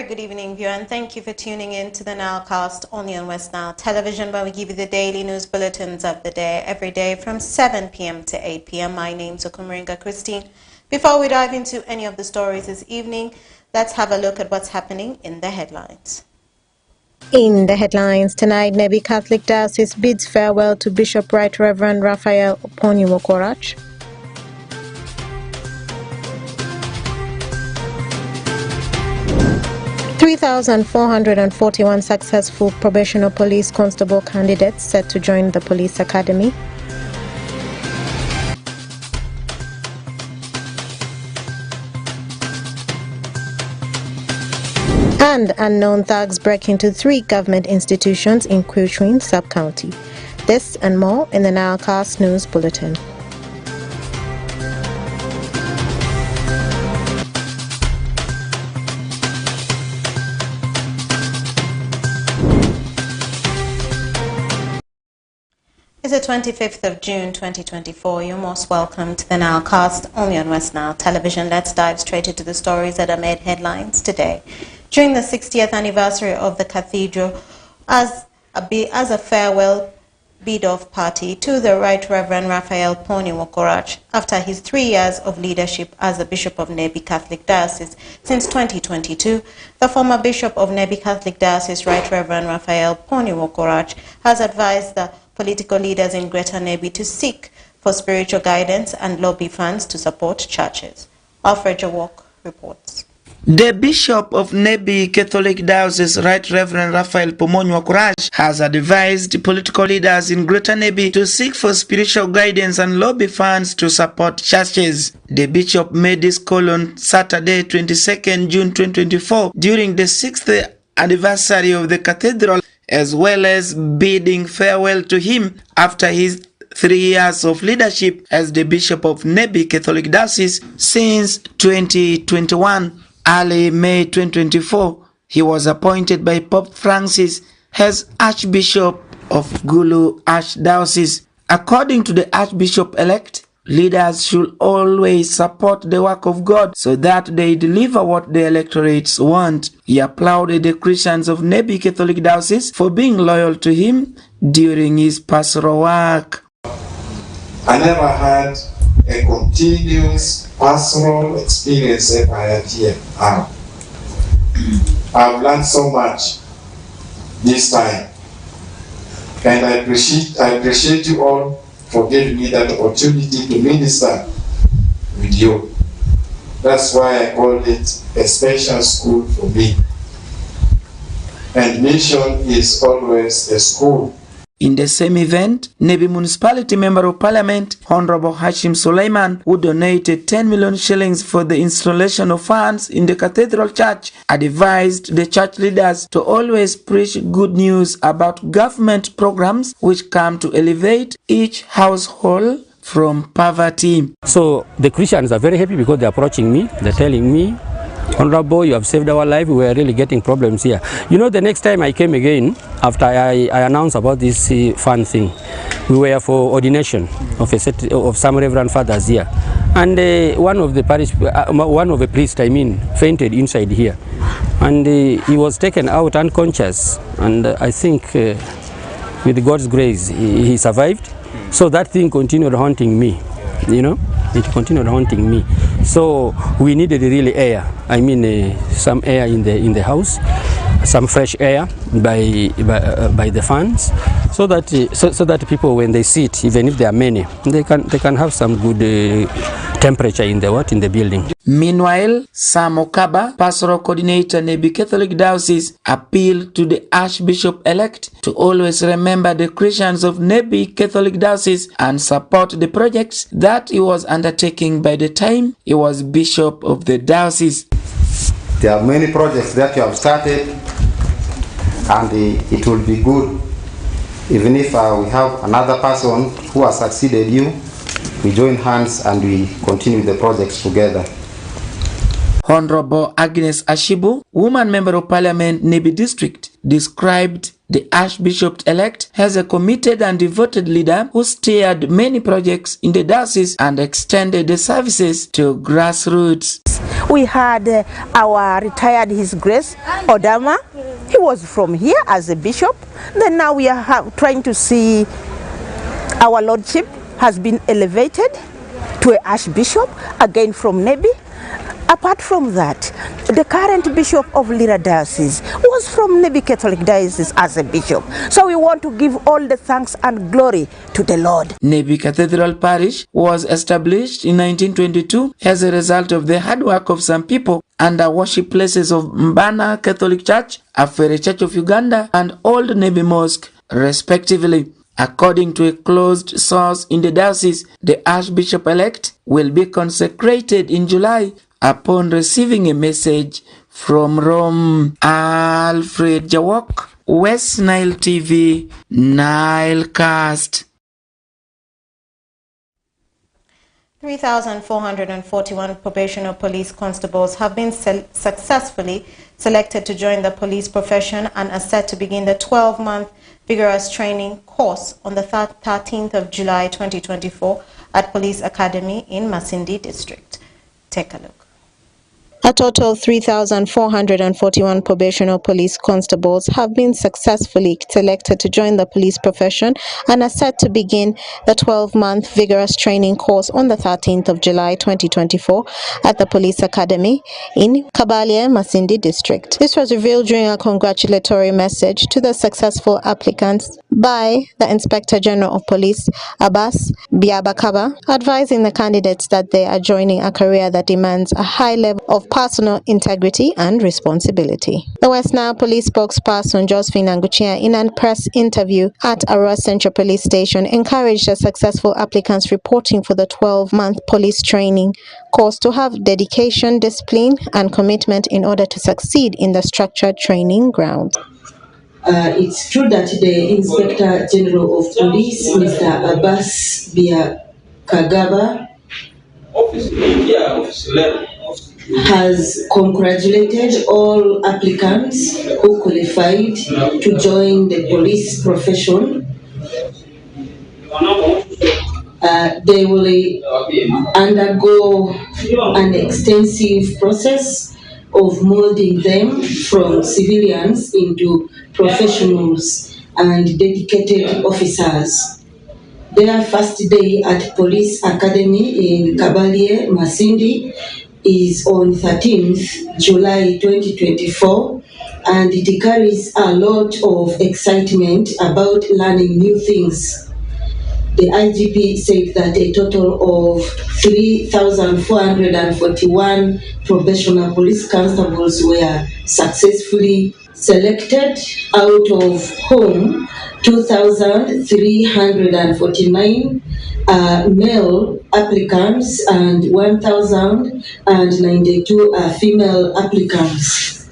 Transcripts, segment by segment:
very good evening, viewer, and thank you for tuning in to the NILEcast only on West Nile Television, where we give you the daily news bulletins of the day every day from 7 p.m. to 8 p.m. My name's Okumaringa Christine. Before we dive into any of the stories this evening, let's have a look at what's happening in the headlines. In the headlines tonight, Nebi Catholic Diocese bids farewell to Bishop Right Reverend Raphael Oponiwokorach. (3,441 successful probational police constable candidates set to join the police academy. And unknown thugs break into 3 government institutions in Quilchwin sub-county. This and more in the NILEcast News Bulletin. It's the 25th of June 2024. You're most welcome to the NILEcast only on West Nile Television. Let's dive straight into the stories that are made headlines today. During the 60th anniversary of the cathedral, as a farewell bid-off party to the Right Reverend Raphael Oponiwokorach after his 3 years of leadership as the Bishop of Nebi Catholic Diocese since 2022, the former Bishop of Nebi Catholic Diocese, Right Reverend Raphael Oponiwokorach, has advised the political leaders in Greater Nebi to seek for spiritual guidance and lobby funds to support churches. Alfred Jawok reports. The Bishop of Nebi Catholic Diocese, Right Reverend Raphael Oponiwokorach, has advised political leaders in Greater Nebi to seek for spiritual guidance and lobby funds to support churches. The Bishop made this call on Saturday, 22nd June 2024, during the 6th anniversary of the cathedral, as well as bidding farewell to him after his 3 years of leadership as the Bishop of Nebi Catholic Diocese since 2021. Early May 2024, he was appointed by Pope Francis as Archbishop of Gulu Archdiocese. According to the Archbishop-elect, leaders should always support the work of God so that they deliver what the electorates want. He applauded the Christians of Nebi Catholic Diocese for being loyal to him during his pastoral work. I never had a continuous pastoral experience like I had here. I've learned so much this time, and I appreciate you all for giving me that opportunity to minister with you. That's why I called it a special school for me. And mission is always a school. In the same event, Nebi Municipality Member of Parliament, Honorable Hashim Suleiman, who donated 10 million shillings for the installation of fans in the Cathedral Church, advised the church leaders to always preach good news about government programs which come to elevate each household from poverty. So the Christians are very happy because they're approaching me, they're telling me, Honorable, you have saved our life. We are really getting problems here. You know, the next time I came again, after I announced about this fun thing, we were for ordination of some reverend fathers here, and one of the priests, fainted inside here, and he was taken out unconscious, and I think with God's grace he survived. So that thing continued haunting me. You know, it continued haunting me. So we needed really air. Some air in the house, some fresh air by the fans, so that people, when they sit, even if there are many, they can have some good temperature in the building. Meanwhile, Sam Okaba, pastoral coordinator Nebi Catholic Diocese, appealed to the Archbishop-elect to always remember the Christians of Nebi Catholic Diocese and support the projects that he was undertaking by the time he was Bishop of the Diocese. There are many projects that you have started, and it will be good even if we have another person who has succeeded you. We join hands and we continue the projects together. Honorable Agnes Ashibu, woman member of Parliament, Nebi District, described the Archbishop-elect as a committed and devoted leader who steered many projects in the diocese and extended the services to grassroots. We had our retired His Grace Odama. He was from here as a bishop. Then now we are trying to see our Lordship has been elevated to an Archbishop, again from Nebi. Apart from that, the current Bishop of Lira Diocese was from Nebi Catholic Diocese as a bishop. So we want to give all the thanks and glory to the Lord. Nebi Cathedral Parish was established in 1922 as a result of the hard work of some people and the worship places of Mbana Catholic Church, Afere Church of Uganda, and Old Nebi Mosque, respectively. According to a closed source in the diocese, the Archbishop-elect will be consecrated in July upon receiving a message from Rome. Alfred Jawok, West Nile TV, Nilecast. 3,441 probationer police constables have been successfully selected to join the police profession and are set to begin the 12-month vigorous training course on the 13th of July 2024 at Police Academy in Masindi District. Take a look. A total of 3,441 probational police constables have been successfully selected to join the police profession and are set to begin the 12-month vigorous training course on the 13th of July 2024 at the Police Academy in Kabalia, Masindi District. This was revealed during a congratulatory message to the successful applicants by the Inspector General of Police, Abbas Biabakaba, advising the candidates that they are joining a career that demands a high level of personal integrity and responsibility. The West Nile Police spokesperson Josephine Anguchia, in a press interview at Arua Central Police Station, encouraged the successful applicants reporting for the 12-month police training course to have dedication, discipline, and commitment in order to succeed in the structured training ground. It's true that the Inspector General of Police, Mr. Abbas Biakagaba, has congratulated all applicants who qualified to join the police profession. They will undergo an extensive process of molding them from civilians into professionals and dedicated officers. Their first day at Police Academy in Kabalie, Masindi, is on 13th July 2024, and it carries a lot of excitement about learning new things. The IGP said that a total of 3,441 professional police constables were successfully selected, out of whom 2,349 male applicants and 1,092 female applicants.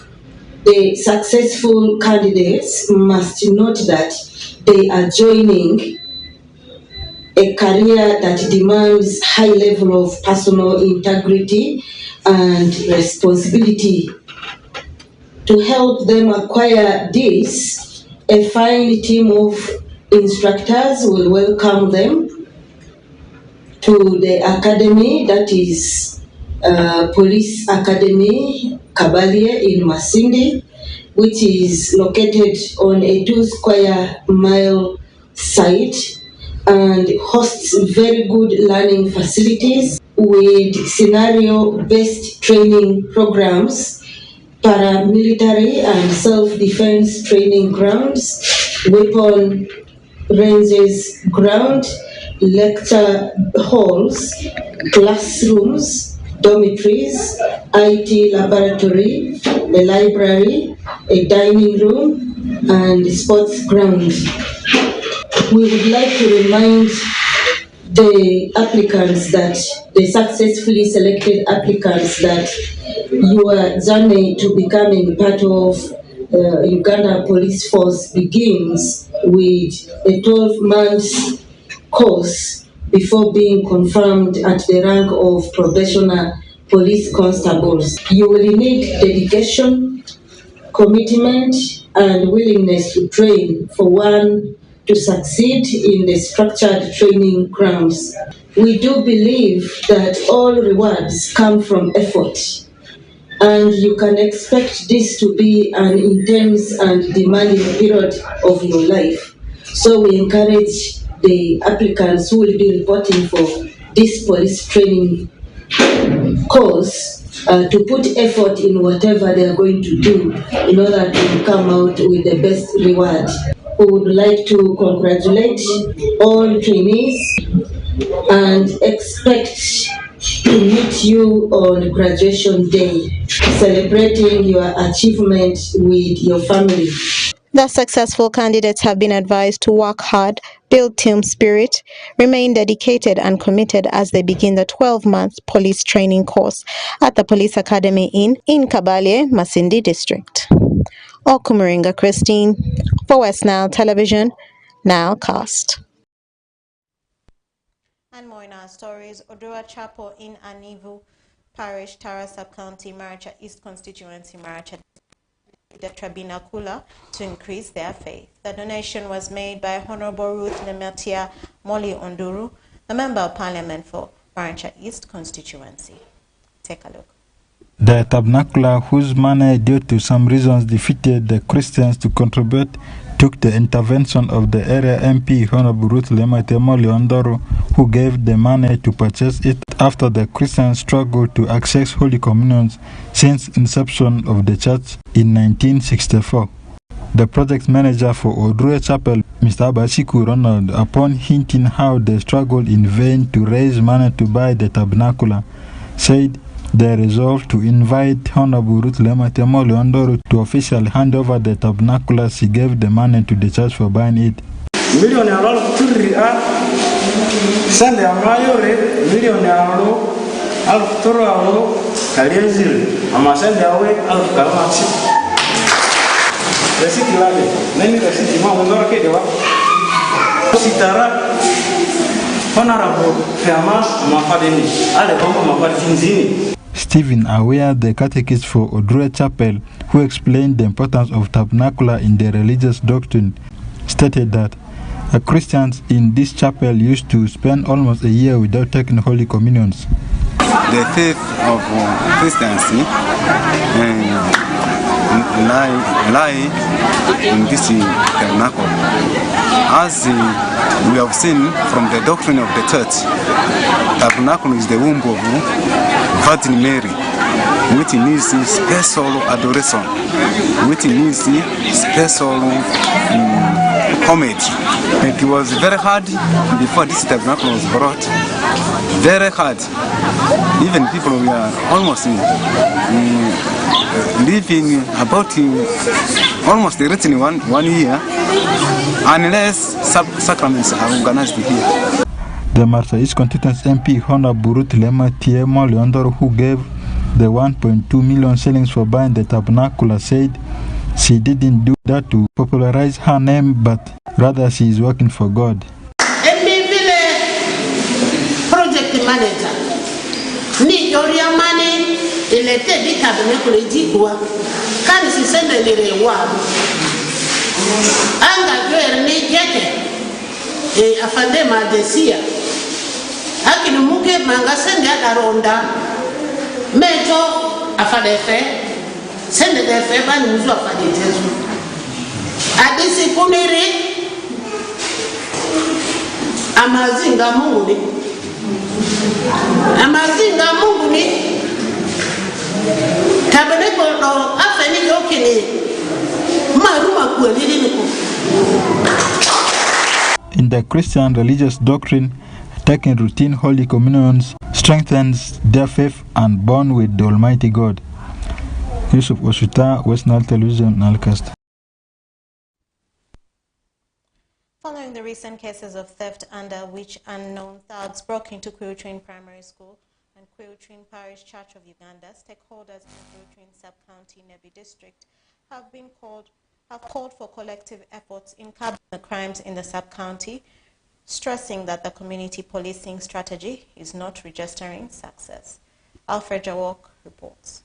The successful candidates must note that they are joining a career that demands high level of personal integrity and responsibility. To help them acquire this, a fine team of instructors will welcome them to the academy, that is Police Academy Kabalie in Masindi, which is located on a 2-square-mile site and hosts very good learning facilities with scenario-based training programs, paramilitary and self-defense training grounds, weapon ranges ground, lecture halls, classrooms, dormitories, IT laboratory, a library, a dining room, and sports ground. We would like to remind the applicants, that the successfully selected applicants, that your journey to becoming part of Uganda Police Force begins with a 12-month course before being confirmed at the rank of professional police constables. You will need dedication, commitment, and willingness to train for one to succeed in the structured training grounds. We do believe that all rewards come from effort. and you can expect this to be an intense and demanding period of your life. So we encourage the applicants who will be reporting for this police training course to put effort in whatever they are going to do in order to come out with the best reward. We would like to congratulate all trainees and expect to meet you on graduation day, celebrating your achievement with your family. The successful candidates have been advised to work hard, build team spirit, remain dedicated and committed as they begin the 12-month police training course at the Police Academy in Kabaale, Masindi District. Okumuringa Christine for West Nile Television, Nilecast. And more in our stories, Odura Chapel in Anivu Parish, Tara Sub-County, Maracha East Constituency, Maracha the Trabinakula to increase their faith. The donation was made by Honorable Ruth Nematia Moli Onduru, the Member of Parliament for Maracha East Constituency. Take a look. The tabernacle, whose money due to some reasons defeated the Christians to contribute, took the intervention of the area MP Honorable Ruth Nematia Moli Onduru, who gave the money to purchase it after the Christians struggled to access Holy Communions since inception of the church in 1964. The project manager for Odure Chapel, Mr. Abashiku Ronald, upon hinting how they struggled in vain to raise money to buy the tabernacle, said they resolved to invite Honorable Ruth Nematia Moli Onduru to officially hand over the tabernacle she gave the money to the church for buying it. Sende amayore milioni alo alutoro alo kalienzile amasende awe alukamachi resiti lale neni resiti mwa mzora kedewa sitara honorable fema mafadeni ale bomba mafadini. Stephen Aware, the catechist for Odure Chapel, who explained the importance of tabernacle in the religious doctrine, stated that Christians in this chapel used to spend almost a year without taking Holy Communions. The faith of Christians lie in this tabernacle. As we have seen from the doctrine of the church, tabernacle is the womb of Virgin Mary, which needs special adoration, which needs special homage. It was very hard before this tabernacle was brought. Very hard. Even people were almost living about almost written one year unless sacraments are organized here. The Maracha East Constituency MP Honorable Ruth Nematia Moli Onduru, who gave the 1.2 million shillings for buying the tabernacle, said she didn't do that to popularize her name, but rather she is working for God. Project manager ni yoria mani ilete di tabernacle jigwa kan si sende lere wa anga gwer ni jete afande madesia akini muke manga sende adaronda meto afadefe sende defe bani muzu afade jesu adisi kuniri amazinga Mungu ni tabernacle do afeni yokini maruma kuelili niko. In the Christian religious doctrine, taking routine Holy Communions strengthens their faith and bond with the Almighty God. Yusuf Oshuta, West Nile Television, Nilecast. Following the recent cases of theft under which unknown thugs broke into Quiltrin Primary School and Quiltrin Parish Church of Uganda, stakeholders in Quiltrin Sub-County Nebi District have called for collective efforts in curbing the crimes in the sub-county, stressing that the community policing strategy is not registering success. Alfred Jawok reports.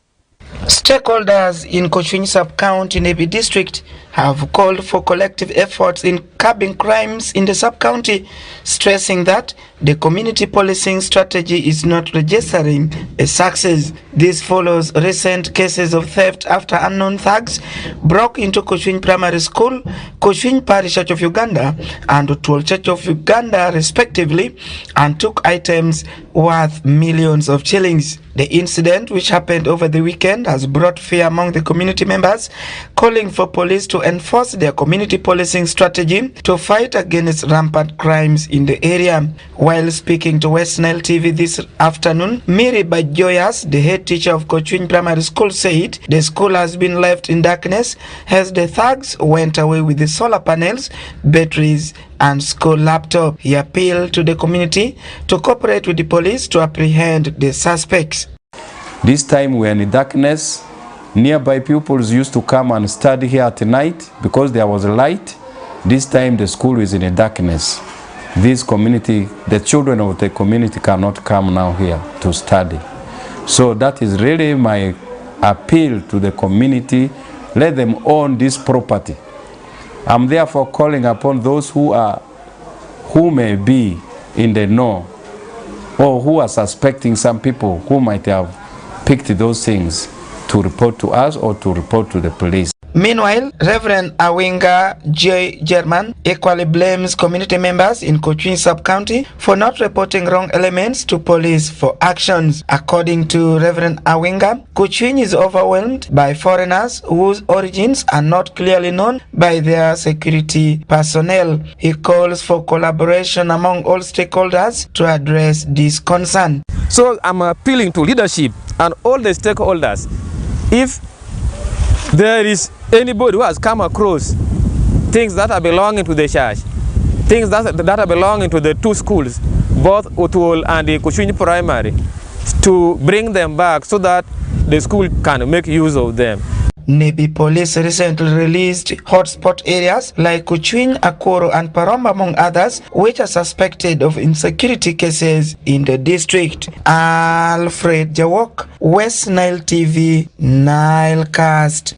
Stakeholders in Quiltrin Sub-County Nebi District have called for collective efforts in curbing crimes in the sub-county, stressing that the community policing strategy is not registering a success. This follows recent cases of theft after unknown thugs broke into Kuchwiny Primary School, Kuchwiny Parish Church of Uganda and Otuol Church of Uganda respectively, and took items worth millions of shillings. The incident, which happened over the weekend, has brought fear among the community members, calling for police to enforce their community policing strategy to fight against rampant crimes in the area. While speaking to West Nile TV this afternoon, Miri Bajoyas, the head teacher of Kuchwiny Primary School, said the school has been left in darkness as the thugs went away with the solar panels, batteries and school laptop. He appealed to the community to cooperate with the police to apprehend the suspects. This time we are in darkness. Nearby pupils used to come and study here at night because there was a light. This time the school is in a darkness. This community, the children of the community cannot come now here to study. So that is really my appeal to the community. Let them own this property. I'm therefore calling upon those who may be in the know or who are suspecting some people who might have picked those things to report to us or to report to the police. Meanwhile, Reverend Awinga J. German equally blames community members in Kuchwiny sub-county for not reporting wrong elements to police for actions. According to Reverend Awinga, Kuchwiny is overwhelmed by foreigners whose origins are not clearly known by their security personnel. He calls for collaboration among all stakeholders to address this concern. So I'm appealing to leadership and all the stakeholders. If there is anybody who has come across things that are belonging to the church, things that are belonging to the two schools, both Otuol and the Kuchwiny Primary, to bring them back so that the school can make use of them. Nebi police recently released hotspot areas like Kuchwiny, Akoro and Parom among others, which are suspected of insecurity cases in the district. Alfred Jawok, West Nile TV, Nilecast.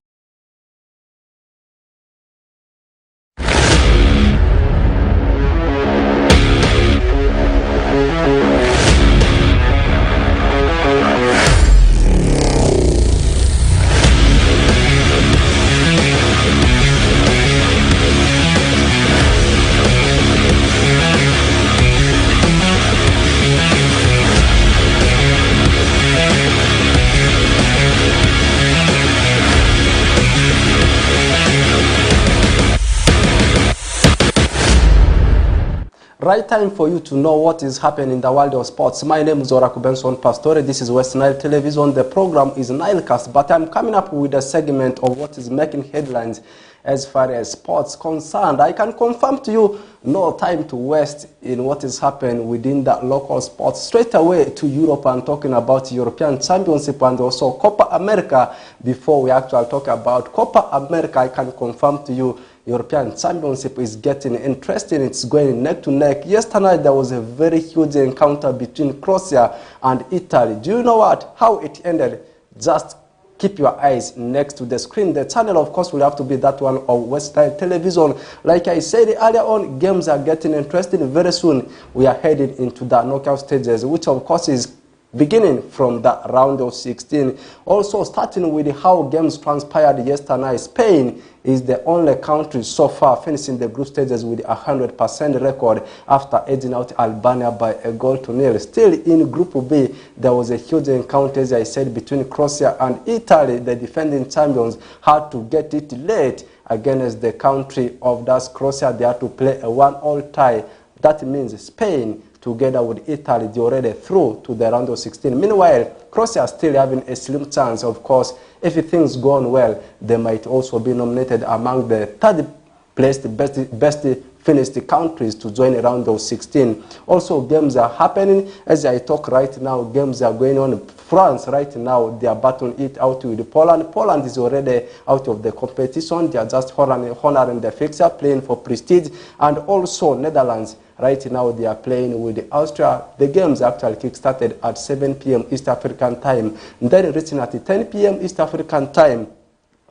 Right time for you to know what is happening in the world of sports. My name is Oraku Benson Pastore. This is West Nile Television. The program is Nilecast, but I'm coming up with a segment of what is making headlines as far as sports concerned. I can confirm to you, no time to waste in what is happening within the local sports. Straight away to Europe and talking about European Championship and also Copa America. Before we actually talk about Copa America, I can confirm to you European Championship is getting interesting. It's going neck to neck. Yesterday there was a very huge encounter between Croatia and Italy. Do you know what? How it ended? Just keep your eyes next to the screen. The channel, of course, will have to be that one of West Nile Television. Like I said earlier on, games are getting interesting. Very soon we are heading into the knockout stages, which of course is beginning from the round of 16. Also starting with how games transpired yesterday, Spain is the only country so far finishing the group stages with a 100% record after edging out Albania by 1-0. Still in Group B, there was a huge encounter, as I said, between Croatia and Italy. The defending champions had to get it late against the country of that Croatia. They had to play a 1-1 tie. That means Spain, together with Italy, they already through to the round of 16. Meanwhile, Croatia still having a slim chance. Of course, if things go on well, they might also be nominated among the third placed best finished countries to join a round of 16. Also, games are happening. As I talk right now, games are going on. France right now, they are battling it out with Poland. Poland is already out of the competition. They are just honoring the fixture, playing for prestige. And also Netherlands, right now they are playing with Austria. The games actually kick-started at 7 p.m. East African time. And then reaching at 10 p.m. East African time,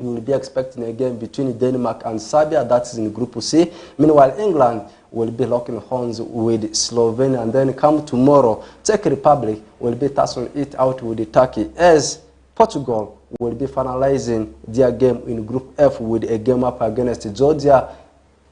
We will be expecting a game between Denmark and Serbia. That is in Group C. Meanwhile, England will be locking horns with Slovenia. And then come tomorrow, Czech Republic will be tussling it out with Turkey, as Portugal will be finalizing their game in Group F with a game up against Georgia.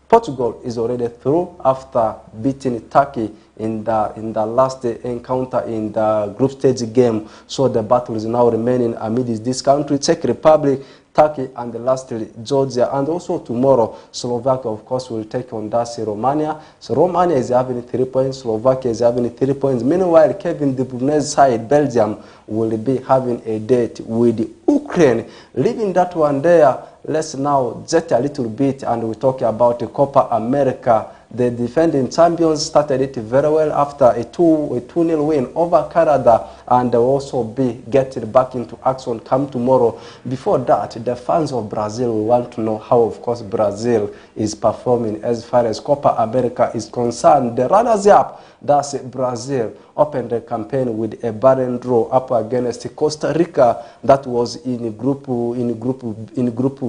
Portugal is already through after beating Turkey in the last encounter in the group stage game. So the battle is now remaining amid this country, Czech Republic, Turkey, and lastly Georgia. And also tomorrow, Slovakia, of course, will take on Romania. So Romania is having 3 points, Slovakia is having 3 points. Meanwhile, Kevin De Bruyne's side, Belgium, will be having a date with Ukraine. Leaving that one there, let's now jet a little bit and we talk about the Copa America. The defending champions started it very well after a 2-0 win over Canada, and they'll also be getting back into action come tomorrow. Before that, the fans of Brazil will want to know how, of course, Brazil is performing as far as Copa America is concerned. The runners-up, that's Brazil, opened the campaign with a barren draw up against Costa Rica. That was in Group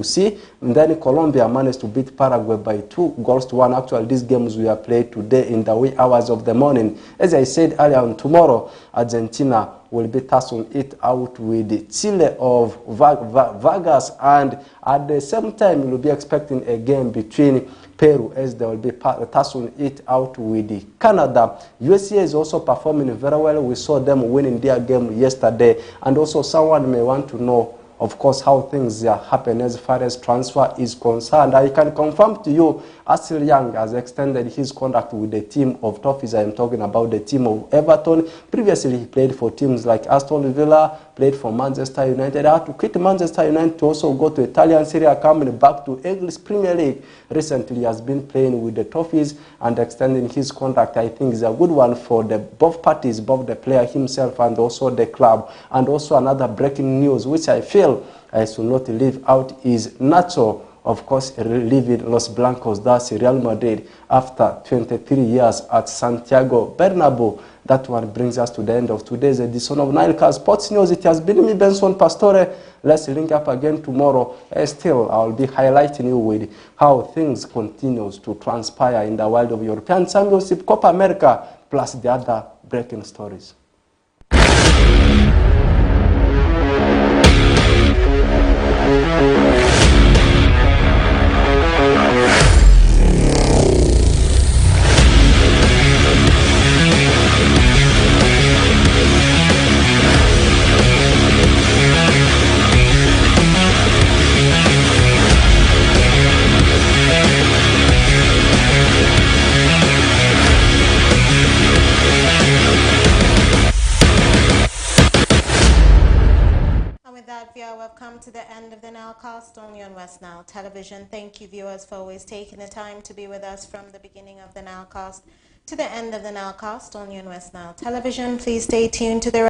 C. And then Colombia managed to beat Paraguay by 2-1. Actually, these games were played today in the wee hours of the morning. As I said earlier on, tomorrow, Argentina will be tussling it out with Chile of Vargas, and at the same time, we'll be expecting a game between Peru, as they will be tussling it out with Canada. USA is also performing very well. We saw them winning their game yesterday. And also someone may want to know, of course, how things are happening as far as transfer is concerned. I can confirm to you, Ashley Young has extended his contract with the team of Toffees. I am talking about the team of Everton. Previously, he played for teams like Aston Villa, played for Manchester United. I had to quit Manchester United to also go to Italian Serie A, coming back to English Premier League. Recently, he has been playing with the Toffees and extending his contract. I think is a good one for both parties, both the player himself and also the club. And also another breaking news, which I feel I should not leave out, is Nacho, of course, leaving Los Blancos, that's Real Madrid, after 23 years at Santiago Bernabeu. That one brings us to the end of today's edition of NILE Sports News. It has been me, Benson Pastore. Let's link up again tomorrow. Still, I'll be highlighting you with how things continue to transpire in the world of European Championship, Copa America, plus the other breaking stories. We've come to the end of the Nilecast only on West Nile Television. Thank you, viewers, for always taking the time to be with us from the beginning of the Nilecast to the end of the Nilecast only on West Nile Television. Please stay tuned to the